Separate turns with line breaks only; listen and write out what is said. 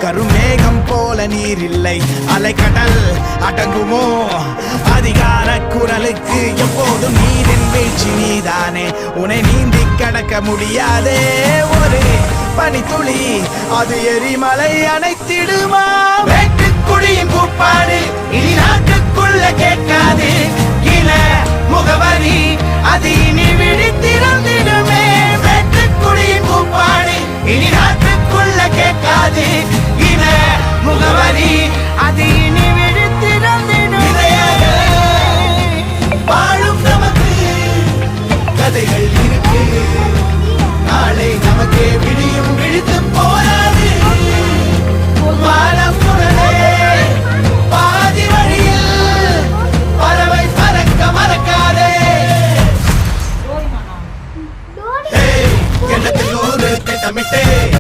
கருமேகம் போல நீர் இல்லை, அலைக்கடல் அடங்குமோ அதிகார குரலுக்கு? எப்போதும் நீரின் வீழ்ச்சி நீதானே, உன்னை நீந்தி கடக்க முடியாதே. ஒரு பனித்துளி அது எரிமலை அணைத்திடுமா? வெட்டுக்குழியின் கூப்பாடு இனி நாட்டுக்குள்ள கேட்காது, இன முகவரி அது இனி விழித்திறந்திடுமே. வெட்டுக்குழியின் கூப்பாடு இனி